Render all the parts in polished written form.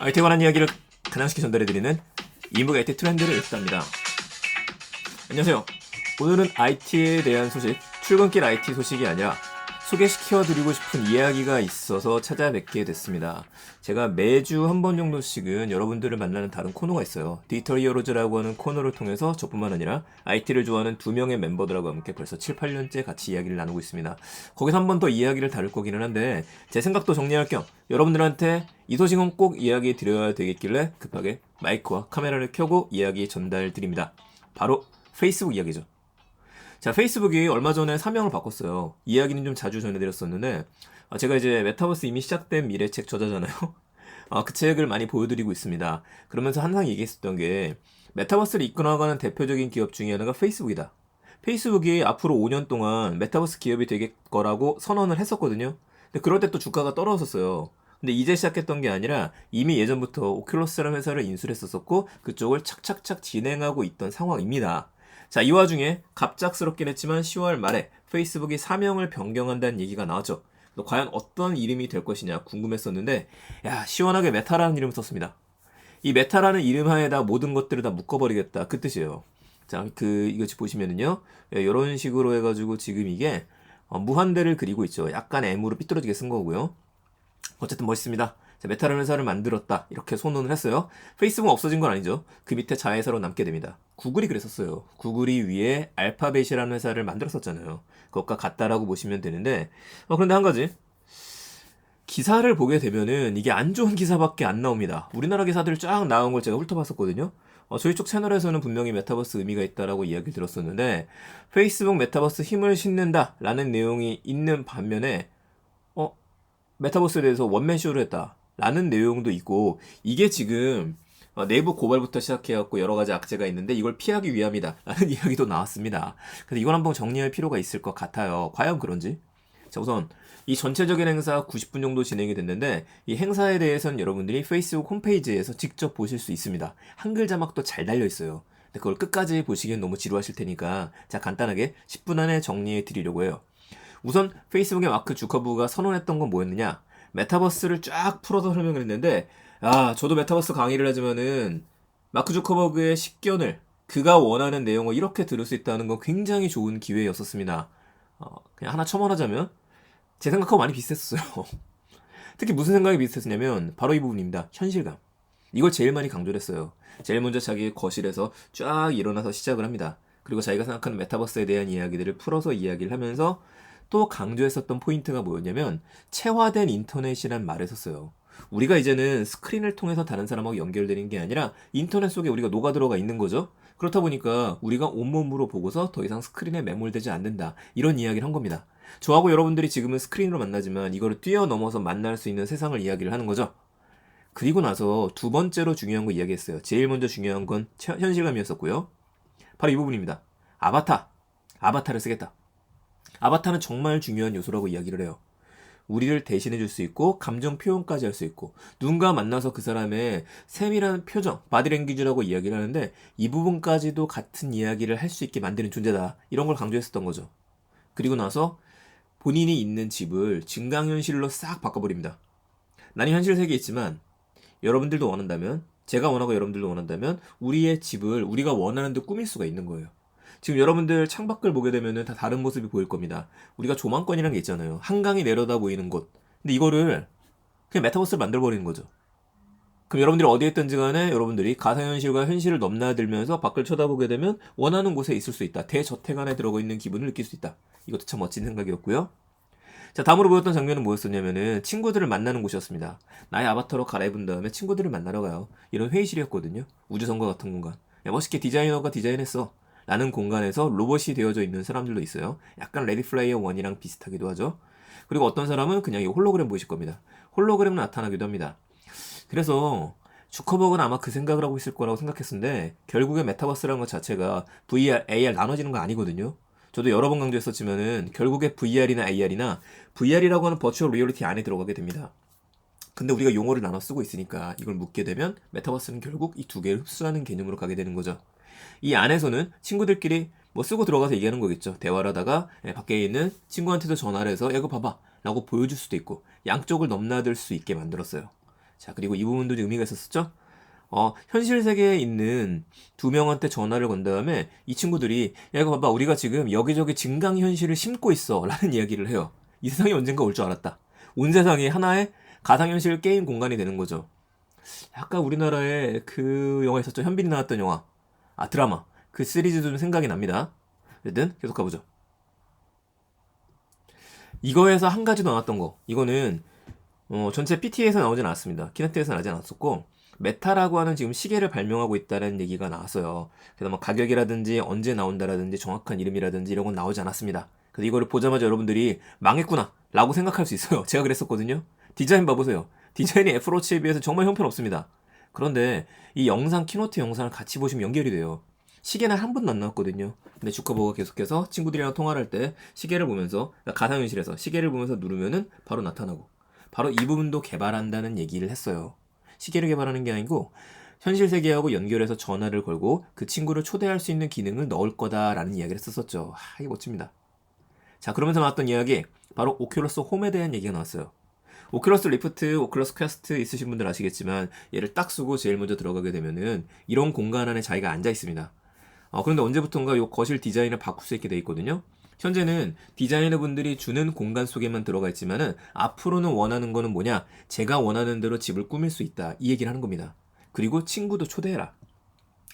IT에 관한 이야기를 가장 쉽게 전달해드리는 이북 IT 트렌드를 읽답니다. 안녕하세요. 오늘은 IT에 대한 소식, 출근길 IT 소식이 아니라 소개시켜드리고 싶은 이야기가 있어서 찾아뵙게 됐습니다. 제가 매주 한 번 정도씩은 여러분들을 만나는 다른 코너가 있어요. 디지털 히어로즈라고 하는 코너를 통해서 저뿐만 아니라 IT를 좋아하는 두 명의 멤버들하고 함께 벌써 7, 8년째 같이 이야기를 나누고 있습니다. 거기서 한 번 더 이야기를 다룰 거기는 한데 제 생각도 정리할 겸 여러분들한테 이 소식은 꼭 이야기 드려야 되겠길래 급하게 마이크와 카메라를 켜고 이야기 전달 드립니다. 바로 페이스북 이야기죠. 자, 페이스북이 얼마 전에 사명을 바꿨어요. 이야기는 좀 자주 전해드렸었는데, 제가 이제 메타버스 이미 시작된 미래책 저자잖아요. 그 책을 많이 보여드리고 있습니다. 그러면서 항상 얘기했었던 게, 메타버스를 이끌어가는 대표적인 기업 중에 하나가 페이스북이다. 페이스북이 앞으로 5년 동안 메타버스 기업이 될 거라고 선언을 했었거든요. 근데 그럴 때 또 주가가 떨어졌었어요. 근데 이제 시작했던 게 아니라 이미 예전부터 오큘러스라는 회사를 인수를 했었고 그쪽을 착착착 진행하고 있던 상황입니다. 자, 이 와중에 갑작스럽긴 했지만 10월 말에 페이스북이 사명을 변경한다는 얘기가 나왔죠. 과연 어떤 이름이 될 것이냐 궁금했었는데, 야, 시원하게 메타라는 이름을 썼습니다. 이 메타라는 이름 하에다 모든 것들을 다 묶어버리겠다, 그 뜻이에요. 자, 이거 보시면은요, 이런 식으로 해가지고 지금 이게 무한대를 그리고 있죠. 약간 M으로 삐뚤어지게 쓴 거고요. 어쨌든 멋있습니다. 자, 메타라는 회사를 만들었다, 이렇게 선언을 했어요. 페이스북은 없어진 건 아니죠. 그 밑에 자회사로 남게 됩니다. 구글이 그랬었어요. 구글이 위에 알파벳이라는 회사를 만들었었잖아요. 그것과 같다라고 보시면 되는데, 그런데 한 가지, 기사를 보게 되면은 이게 안 좋은 기사밖에 안 나옵니다. 우리나라 기사들 쫙 나온 걸 제가 훑어봤었거든요. 저희 쪽 채널에서는 분명히 메타버스 의미가 있다라고 이야기 들었었는데, 페이스북 메타버스 힘을 싣는다 라는 내용이 있는 반면에 메타버스에 대해서 원맨쇼를 했다 라는 내용도 있고, 이게 지금 내부 고발부터 시작해갖고 여러 가지 악재가 있는데 이걸 피하기 위함이다 라는 이야기도 나왔습니다. 그래서 이건 한번 정리할 필요가 있을 것 같아요. 과연 그런지. 자, 우선 이 전체적인 행사 90분 정도 진행이 됐는데, 이 행사에 대해서는 여러분들이 페이스북 홈페이지에서 직접 보실 수 있습니다. 한글 자막도 잘 달려 있어요. 근데 그걸 끝까지 보시기엔 너무 지루하실 테니까 자, 간단하게 10분 안에 정리해 드리려고 해요. 우선 페이스북의 마크 주커버그가 선언했던 건 뭐였느냐? 메타버스를 쫙 풀어서 설명을 했는데, 저도 메타버스 강의를 하지만은 마크 주커버그의 식견을, 그가 원하는 내용을 이렇게 들을 수 있다는 건 굉장히 좋은 기회였었습니다. 그냥 하나 첨언하자면 제 생각하고 많이 비슷했어요. 특히 무슨 생각이 비슷했냐면 바로 이 부분입니다. 현실감. 이걸 제일 많이 강조를 했어요. 제일 먼저 자기 거실에서 쫙 일어나서 시작을 합니다. 그리고 자기가 생각하는 메타버스에 대한 이야기들을 풀어서 이야기를 하면서 또 강조했었던 포인트가 뭐였냐면 체화된 인터넷이란 말을 썼어요. 우리가 이제는 스크린을 통해서 다른 사람하고 연결되는 게 아니라 인터넷 속에 우리가 녹아 들어가 있는 거죠. 그렇다 보니까 우리가 온몸으로 보고서 더 이상 스크린에 매몰되지 않는다, 이런 이야기를 한 겁니다. 저하고 여러분들이 지금은 스크린으로 만나지만 이거를 뛰어넘어서 만날 수 있는 세상을 이야기를 하는 거죠. 그리고 나서 두 번째로 중요한 거 이야기했어요. 제일 먼저 중요한 건 현실감이었었고요. 바로 이 부분입니다. 아바타를 쓰겠다. 아바타는 정말 중요한 요소라고 이야기를 해요. 우리를 대신해 줄 수 있고 감정 표현까지 할 수 있고 누군가 만나서 그 사람의 세밀한 표정, 바디랭귀지라고 이야기를 하는데 이 부분까지도 같은 이야기를 할 수 있게 만드는 존재다, 이런 걸 강조했었던 거죠. 그리고 나서 본인이 있는 집을 증강현실로 싹 바꿔버립니다. 나는 현실 세계에 있지만 여러분들도 원한다면, 제가 원하고 여러분들도 원한다면 우리의 집을 우리가 원하는 데 꾸밀 수가 있는 거예요. 지금 여러분들 창밖을 보게 되면은 다 다른 모습이 보일 겁니다. 우리가 조망권이라는 게 있잖아요. 한강이 내려다 보이는 곳. 근데 이거를 그냥 메타버스를 만들어버리는 거죠. 그럼 여러분들이 어디에 있든지 간에 여러분들이 가상현실과 현실을 넘나들면서 밖을 쳐다보게 되면 원하는 곳에 있을 수 있다. 대저택 안에 들어가 있는 기분을 느낄 수 있다. 이것도 참 멋진 생각이었고요. 자, 다음으로 보였던 장면은 뭐였었냐면은 친구들을 만나는 곳이었습니다. 나의 아바타로 갈아입은 다음에 친구들을 만나러 가요. 이런 회의실이었거든요. 우주선과 같은 공간. 야, 멋있게 디자이너가 디자인했어 라는 공간에서 로봇이 되어져 있는 사람들도 있어요. 약간 레디 플레이어 1이랑 비슷하기도 하죠. 그리고 어떤 사람은 그냥 이 홀로그램 보이실 겁니다. 홀로그램 나타나기도 합니다. 그래서 주커버그는 아마 그 생각을 하고 있을 거라고 생각했는데, 결국에 메타버스라는 것 자체가 VR, AR 나눠지는 거 아니거든요. 저도 여러 번 강조했었지만은 결국에 VR이나 AR이나 VR이라고 하는 버추얼 리얼리티 안에 들어가게 됩니다. 근데 우리가 용어를 나눠 쓰고 있으니까 이걸 묻게 되면 메타버스는 결국 이 두 개를 흡수하는 개념으로 가게 되는 거죠. 이 안에서는 친구들끼리 뭐 쓰고 들어가서 얘기하는 거겠죠. 대화를 하다가 밖에 있는 친구한테도 전화를 해서 이거 봐봐 라고 보여줄 수도 있고, 양쪽을 넘나들 수 있게 만들었어요. 자, 그리고 이 부분도 좀 의미가 있었었죠? 현실 세계에 있는 두 명한테 전화를 건 다음에 이 친구들이 야, 이거 봐봐. 우리가 지금 여기저기 증강현실을 심고 있어. 라는 이야기를 해요. 이 세상이 언젠가 올 줄 알았다. 온 세상이 하나의 가상현실 게임 공간이 되는 거죠. 약간 우리나라에 그 영화 있었죠. 현빈이 나왔던 영화. 드라마. 그 시리즈도 좀 생각이 납니다. 어쨌든 계속 가보죠. 이거에서 한 가지 더 나왔던 거. 이거는 전체 PT에서 나오진 않았습니다. 키네트에서 나오진 않았었고 메타라고 하는 지금 시계를 발명하고 있다는 얘기가 나왔어요. 그래서 뭐 가격이라든지 언제 나온다라든지 정확한 이름이라든지 이런 건 나오지 않았습니다. 그래서 이거를 보자마자 여러분들이 망했구나 라고 생각할 수 있어요. 제가 그랬었거든요. 디자인 봐보세요. 디자인이 애플워치에 비해서 정말 형편없습니다. 그런데 이 영상 키노트 영상을 같이 보시면 연결이 돼요. 시계는 한 번도 안 나왔거든요. 근데 주커버가 계속해서 친구들이랑 통화를 할 때 시계를 보면서 그러니까 가상현실에서 시계를 보면서 누르면은 바로 나타나고 바로 이 부분도 개발한다는 얘기를 했어요. 시계를 개발하는 게 아니고 현실 세계하고 연결해서 전화를 걸고 그 친구를 초대할 수 있는 기능을 넣을 거다라는 이야기를 했었죠. 이게 멋집니다. 자, 그러면서 나왔던 이야기 바로 오큘러스 홈에 대한 얘기가 나왔어요. 오큘러스 리프트, 오큘러스 퀘스트 있으신 분들 아시겠지만 얘를 딱 쓰고 제일 먼저 들어가게 되면은 이런 공간 안에 자기가 앉아 있습니다. 그런데 언제부턴가 이 거실 디자인을 바꿀 수 있게 돼 있거든요. 현재는 디자이너 분들이 주는 공간 속에만 들어가 있지만은 앞으로는 원하는 거는 뭐냐? 제가 원하는 대로 집을 꾸밀 수 있다. 이 얘기를 하는 겁니다. 그리고 친구도 초대해라.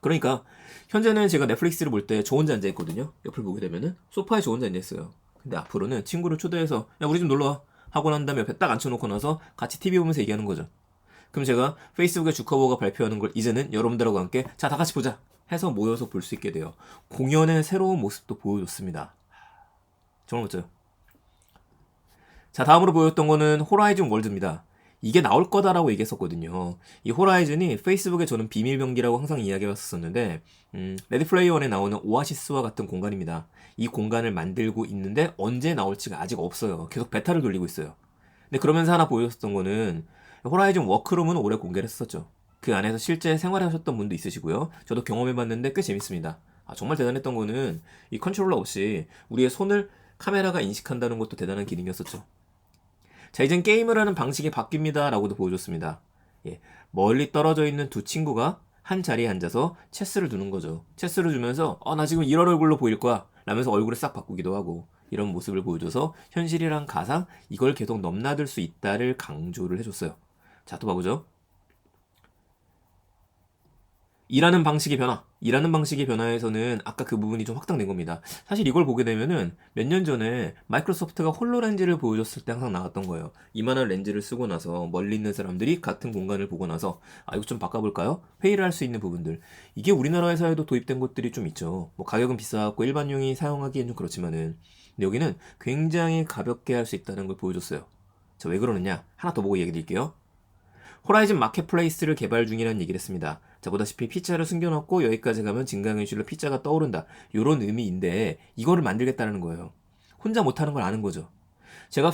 그러니까 현재는 제가 넷플릭스를 볼 때 저 혼자 앉아 있거든요. 옆을 보게 되면은 소파에 저 혼자 앉아 있어요. 근데 앞으로는 친구를 초대해서 야 우리 집 놀러 와 하고 난 다음에 옆에 딱 앉혀놓고 나서 같이 TV 보면서 얘기하는 거죠. 그럼 제가 페이스북에 주커버가 발표하는 걸 이제는 여러분들하고 함께 자 다 같이 보자 해서 모여서 볼 수 있게 돼요. 공연의 새로운 모습도 보여줬습니다. 정말 멋져요. 자, 다음으로 보였던 거는 호라이즌 월드입니다. 이게 나올 거다라고 얘기했었거든요. 이 호라이즌이 페이스북에 저는 비밀병기라고 항상 이야기해왔었는데 레디 플레이어 1에 나오는 오아시스와 같은 공간입니다. 이 공간을 만들고 있는데 언제 나올지가 아직 없어요. 계속 베타를 돌리고 있어요. 근데 그러면서 하나 보여줬던 거는 호라이즌 워크룸은 올해 공개를 했었죠. 그 안에서 실제 생활하셨던 분도 있으시고요. 저도 경험해봤는데 꽤 재밌습니다. 정말 대단했던 거는 이 컨트롤러 없이 우리의 손을 카메라가 인식한다는 것도 대단한 기능이었었죠. 자, 이젠 게임을 하는 방식이 바뀝니다. 라고도 보여줬습니다. 예, 멀리 떨어져 있는 두 친구가 한 자리에 앉아서 체스를 두는 거죠. 체스를 주면서 나 지금 이런 얼굴로 보일 거야 라면서 얼굴을 싹 바꾸기도 하고 이런 모습을 보여줘서 현실이랑 가상 이걸 계속 넘나들 수 있다를 강조를 해줬어요. 자, 또 봐보죠. 일하는 방식의 변화. 일하는 방식의 변화에서는 아까 그 부분이 좀 확장된 겁니다. 사실 이걸 보게 되면은 몇 년 전에 마이크로소프트가 홀로렌즈를 보여줬을 때 항상 나왔던 거예요. 이만한 렌즈를 쓰고 나서 멀리 있는 사람들이 같은 공간을 보고 나서 이거 좀 바꿔볼까요? 회의를 할 수 있는 부분들. 이게 우리나라 회사에도 도입된 것들이 좀 있죠. 뭐 가격은 비싸고 일반용이 사용하기엔 좀 그렇지만은 근데 여기는 굉장히 가볍게 할 수 있다는 걸 보여줬어요. 자, 왜 그러느냐? 하나 더 보고 얘기 드릴게요. 호라이즌 마켓플레이스를 개발 중이라는 얘기를 했습니다. 자, 보다시피 피자를 숨겨놓고 여기까지 가면 증강현실로 피자가 떠오른다. 이런 의미인데 이거를 만들겠다는 거예요. 혼자 못하는 걸 아는 거죠. 제가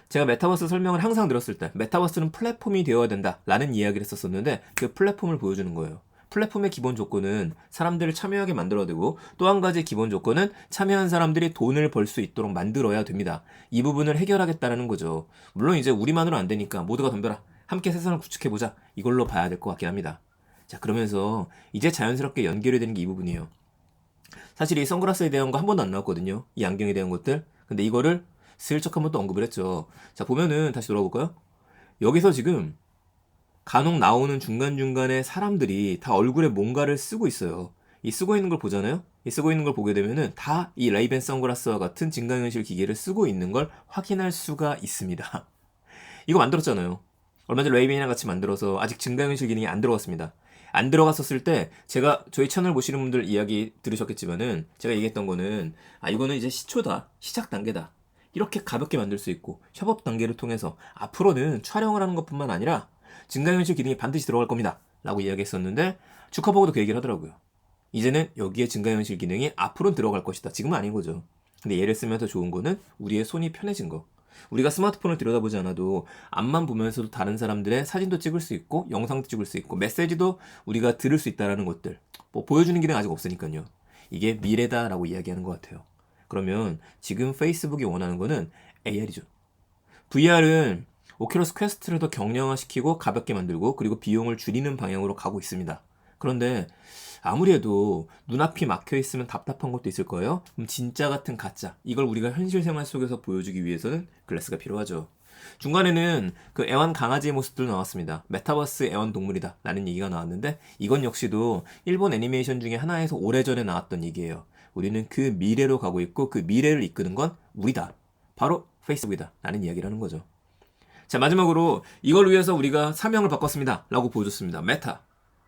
제가 메타버스 설명을 항상 들었을 때 메타버스는 플랫폼이 되어야 된다 라는 이야기를 했었는데 그 플랫폼을 보여주는 거예요. 플랫폼의 기본 조건은 사람들을 참여하게 만들어야 되고 또 한 가지 기본 조건은 참여한 사람들이 돈을 벌 수 있도록 만들어야 됩니다. 이 부분을 해결하겠다는 거죠. 물론 이제 우리만으로 안 되니까 모두가 덤벼라. 함께 세상을 구축해보자. 이걸로 봐야 될 것 같긴 합니다. 자, 그러면서 이제 자연스럽게 연결이 되는 게 이 부분이에요. 사실 이 선글라스에 대한 거 한 번도 안 나왔거든요. 이 안경에 대한 것들. 근데 이거를 슬쩍 한번 또 언급을 했죠. 자, 보면은 다시 돌아볼까요? 여기서 지금 간혹 나오는 중간중간에 사람들이 다 얼굴에 뭔가를 쓰고 있어요. 이 쓰고 있는 걸 보잖아요? 이 쓰고 있는 걸 보게 되면은 다 이 레이벤 선글라스와 같은 증강현실 기계를 쓰고 있는 걸 확인할 수가 있습니다. 이거 만들었잖아요. 얼마 전 레이벤이랑 같이 만들어서 아직 증강현실 기능이 안 들어갔습니다. 안 들어갔었을 때 제가 저희 채널 보시는 분들 이야기 들으셨겠지만은 제가 얘기했던 거는 이거는 이제 시초다. 시작 단계다. 이렇게 가볍게 만들 수 있고 협업 단계를 통해서 앞으로는 촬영을 하는 것뿐만 아니라 증강현실 기능이 반드시 들어갈 겁니다. 라고 이야기했었는데 주커버그도 그 얘기를 하더라고요. 이제는 여기에 증강현실 기능이 앞으로는 들어갈 것이다. 지금은 아닌 거죠. 근데 얘를 쓰면서 좋은 거는 우리의 손이 편해진 거. 우리가 스마트폰을 들여다보지 않아도 앞만 보면서도 다른 사람들의 사진도 찍을 수 있고 영상도 찍을 수 있고 메시지도 우리가 들을 수 있다는 것들 뭐 보여주는 기능 아직 없으니까요. 이게 미래다라고 이야기하는 것 같아요. 그러면 지금 페이스북이 원하는 거는 AR이죠. VR은 오큘러스 퀘스트를 더 경량화시키고 가볍게 만들고 그리고 비용을 줄이는 방향으로 가고 있습니다. 그런데 아무리 해도 눈앞이 막혀 있으면 답답한 것도 있을 거예요. 그럼 진짜 같은 가짜, 이걸 우리가 현실 생활 속에서 보여주기 위해서는 글래스가 필요하죠. 중간에는 그 애완 강아지의 모습도 나왔습니다. 메타버스 애완동물이다 라는 얘기가 나왔는데 이건 역시도 일본 애니메이션 중에 하나에서 오래전에 나왔던 얘기예요. 우리는 그 미래로 가고 있고 그 미래를 이끄는 건 우리다. 바로 페이스북이다 라는 이야기를 하는 거죠. 자, 마지막으로 이걸 위해서 우리가 사명을 바꿨습니다 라고 보여줬습니다. 메타.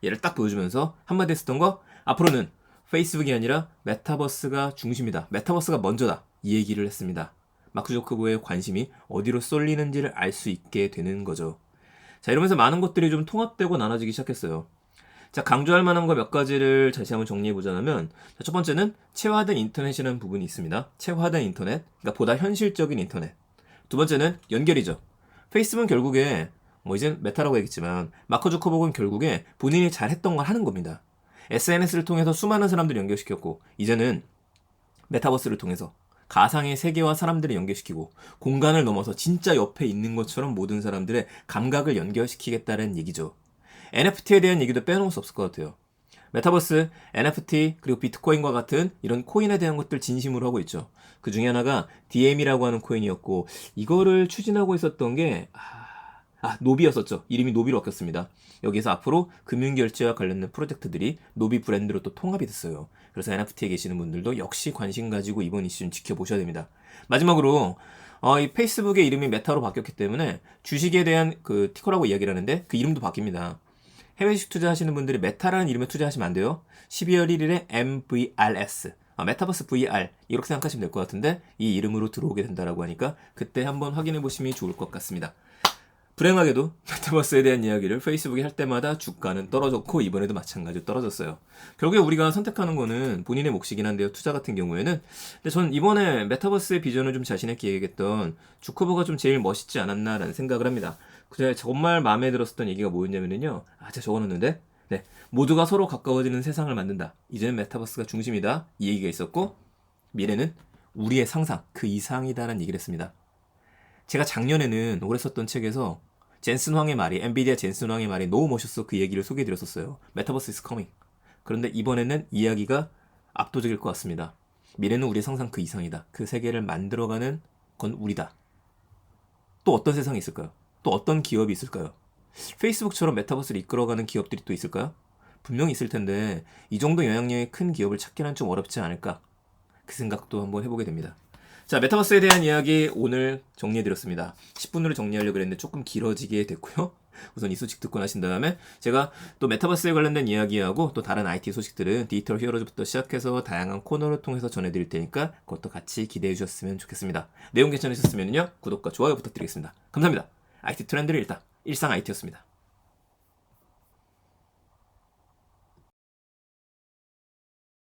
얘를 딱 보여주면서 한마디 했었던 거, 앞으로는 페이스북이 아니라 메타버스가 중심이다. 메타버스가 먼저다. 이 얘기를 했습니다. 마크 주커버의 관심이 어디로 쏠리는지를 알 수 있게 되는 거죠. 자, 이러면서 많은 것들이 좀 통합되고 나눠지기 시작했어요. 자, 강조할 만한 거 몇 가지를 다시 한번 정리해보자면, 첫 번째는 체화된 인터넷이라는 부분이 있습니다. 체화된 인터넷, 그러니까 보다 현실적인 인터넷. 두 번째는 연결이죠. 페이스북은 결국에 이제 메타라고 얘기했지만 마크 주커버그는 결국에 본인이 잘했던 걸 하는 겁니다. SNS를 통해서 수많은 사람들을 연결시켰고 이제는 메타버스를 통해서 가상의 세계와 사람들을 연결시키고 공간을 넘어서 진짜 옆에 있는 것처럼 모든 사람들의 감각을 연결시키겠다는 얘기죠. NFT에 대한 얘기도 빼놓을 수 없을 것 같아요. 메타버스, NFT, 그리고 비트코인과 같은 이런 코인에 대한 것들 진심으로 하고 있죠. 그 중에 하나가 DM이라고 하는 코인이었고 이거를 추진하고 있었던 게 노비였었죠. 이름이 노비로 바뀌었습니다. 여기서 앞으로 금융결제와 관련된 프로젝트들이 노비 브랜드로 또 통합이 됐어요. 그래서 NFT에 계시는 분들도 역시 관심 가지고 이번 이슈 좀 지켜보셔야 됩니다. 마지막으로 이 페이스북의 이름이 메타로 바뀌었기 때문에 주식에 대한 그 티커라고 이야기를 하는데 그 이름도 바뀝니다. 해외 주식 투자하시는 분들이 메타라는 이름에 투자하시면 안 돼요. 12월 1일에 MVRS, 메타버스 VR 이렇게 생각하시면 될 것 같은데 이 이름으로 들어오게 된다라고 하니까 그때 한번 확인해 보시면 좋을 것 같습니다. 불행하게도 메타버스에 대한 이야기를 페이스북이 할 때마다 주가는 떨어졌고 이번에도 마찬가지로 떨어졌어요. 결국에 우리가 선택하는 거는 본인의 몫이긴 한데요. 투자 같은 경우에는. 근데 전 이번에 메타버스의 비전을 좀 자신 있게 얘기했던 주커버가 좀 제일 멋있지 않았나라는 생각을 합니다. 그래 정말 마음에 들었었던 얘기가 뭐였냐면요. 제가 적어놨는데 네, 모두가 서로 가까워지는 세상을 만든다. 이제는 메타버스가 중심이다. 이 얘기가 있었고 미래는 우리의 상상 그 이상이다라는 얘기를 했습니다. 제가 작년에는 올해 썼던 책에서 젠슨 황의 말이, 엔비디아 젠슨 황의 말이 너무 멋있어 그 얘기를 소개해드렸었어요. 메타버스 is coming. 그런데 이번에는 이야기가 압도적일 것 같습니다. 미래는 우리의 상상 그 이상이다. 그 세계를 만들어가는 건 우리다. 또 어떤 세상이 있을까요? 또 어떤 기업이 있을까요? 페이스북처럼 메타버스를 이끌어가는 기업들이 또 있을까요? 분명히 있을 텐데 이 정도 영향력의 큰 기업을 찾기는 좀 어렵지 않을까? 그 생각도 한번 해보게 됩니다. 자, 메타버스에 대한 이야기 오늘 정리해드렸습니다. 10분으로 정리하려고 했는데 조금 길어지게 됐고요. 우선 이 소식 듣고 나신 다음에 제가 또 메타버스에 관련된 이야기하고 또 다른 IT 소식들은 디지털 히어로즈부터 시작해서 다양한 코너를 통해서 전해드릴 테니까 그것도 같이 기대해 주셨으면 좋겠습니다. 내용 괜찮으셨으면요 구독과 좋아요 부탁드리겠습니다. 감사합니다. IT 트렌드를 읽다 일상 IT였습니다.